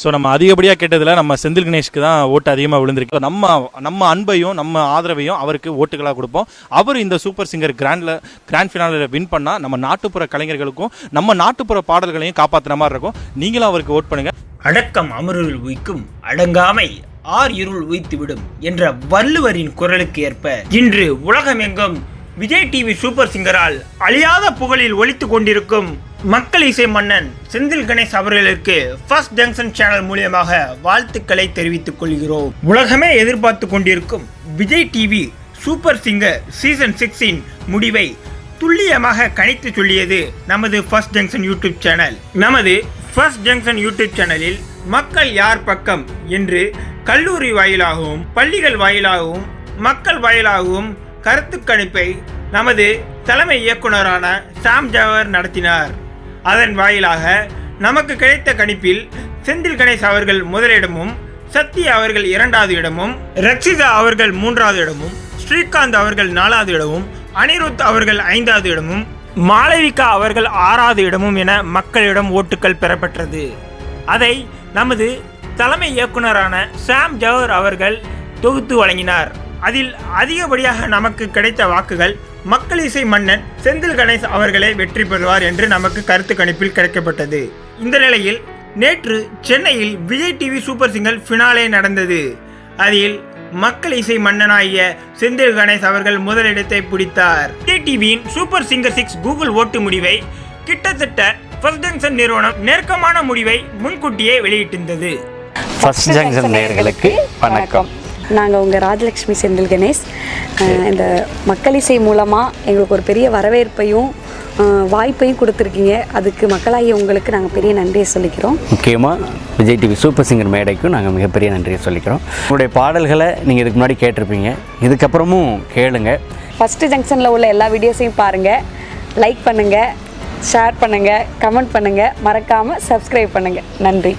So நம்ம அதிகப்படியாக கேட்டதில் நம்ம செந்தில் கணேஷ்க்கு தான் ஓட்டு அதிகமாக விழுந்திருக்கு. நம்ம அன்பையும் நம்ம ஆதரவையும் அவருக்கு ஓட்டுகளாக கொடுப்போம். அவர் இந்த சூப்பர் சிங்கர் கிராண்ட் ஃபினாலில் வின் பண்ணால் நம்ம நாட்டுப்புற கலைஞர்களுக்கும் நம்ம நாட்டுப்புற பாடல்களையும் காப்பாற்றுற மாதிரி இருக்கும். நீங்களும் அவருக்கு ஓட் பண்ணுங்கள். அடக்கம் அமருள் உய்க்கும், அடங்காமை இருள் உய்த்துவிடும் என்ற வள்ளுவரின் குரலுக்கு ஏற்ப இன்று உலகமெங்கும் விஜய் டிவி சூப்பர் சிங்கரால் அழியாத புகழில் ஒலித்து கொண்டிருக்கும் மக்கள் இசை மன்னன் செந்தில் கணேஷ் அவர்களுக்கு ஃபர்ஸ்ட் ஜங்ஷன் சேனல் மூலியமாக வாழ்த்துக்களை தெரிவித்துக் கொள்கிறோம். உலகமே எதிர்பார்த்து கொண்டிருக்கும் Vijay TV super singer season 6 முடிவை துல்லியமாக கணித்து சொல்லியது நமது ஃபர்ஸ்ட் ஜங்ஷன் யூடியூப் சேனல். நமது ஃபர்ஸ்ட் ஜங்ஷன் யூடியூப் சேனலில் மக்கள் யார் பக்கம் என்று கல்லூரி வாயிலாகவும் பள்ளிகள் வாயிலாகவும் மக்கள் வாயிலாகவும் கருத்து கணிப்பை நமது தலைமை இயக்குனரான சாம் ஜவர் நடத்தினார். அதன் வாயிலாக நமக்கு கிடைத்த கணிப்பில் செந்தில் கணேஷ் அவர்கள் முதலிடமும், சத்யா அவர்கள் 2வது இடமும், ரக்ஷிதா அவர்கள் 3வது இடமும், ஸ்ரீகாந்த் அவர்கள் 4வது இடமும், அனிருத் அவர்கள் 5வது இடமும், மாளவிகா அவர்கள் 6வது இடமும் என மக்களிடம் ஓட்டுக்கள் பெறப்பட்டது. அதை நமது தலைமை இயக்குனரான சாம் ஜவர் அவர்கள் தொகுத்து வழங்கினார். அதில் அதிகப்படியாக நமக்கு கிடைத்த வாக்குகள் மக்கள் இசை மன்னன் செந்தில் கணேஷ் அவர்களே வெற்றி பெறுவார் என்று நமக்கு கருத்து கணிப்பில் கிடைக்கப்பட்டது. இந்த நிலையில் நேற்று சென்னையில் Vijay TV super singer finale நடந்தது. அதில் மக்கள் இசை மன்னனாகிய செந்தில் கணேஷ் அவர்கள் முதலிடத்தை பிடித்தார். விஜய் டிவியின் சூப்பர் சிங்கர் 6 கூகுள் ஓட்டு முடிவை கிட்டத்தட்ட ஃபர்ஸ்ட் ஜங்ஷன் நிறுவனம் நெருக்கமான முடிவை முன்கூட்டியே வெளியிட்டிருந்தது. ஃபர்ஸ்ட் ஜங்ஷன் நேயர்களுக்கு வணக்கம். நாங்கள் உங்கள் ராஜலக்ஷ்மி செந்தில் கணேஷ். இந்த மக்கள் இசை மூலமாக எங்களுக்கு ஒரு பெரிய வரவேற்பையும் வாய்ப்பையும் கொடுத்துருக்கீங்க. அதுக்கு மக்களாகிய உங்களுக்கு நாங்கள் பெரிய நன்றியை சொல்லிக்கிறோம். முக்கியமாக விஜய் டிவி சூப்பர் சிங்கர் மேடைக்கும் நாங்கள் மிகப்பெரிய நன்றியை சொல்லிக்கிறோம். உங்களுடைய பாடல்களை நீங்கள் இதுக்கு முன்னாடி கேட்டிருப்பீங்க, இதுக்கப்புறமும் கேளுங்க. ஃபஸ்ட்டு ஜங்ஷனில் உள்ள எல்லா வீடியோஸையும் பாருங்கள், லைக் பண்ணுங்கள், ஷேர் பண்ணுங்கள், கமெண்ட் பண்ணுங்கள், மறக்காமல் சப்ஸ்கிரைப் பண்ணுங்கள். நன்றி.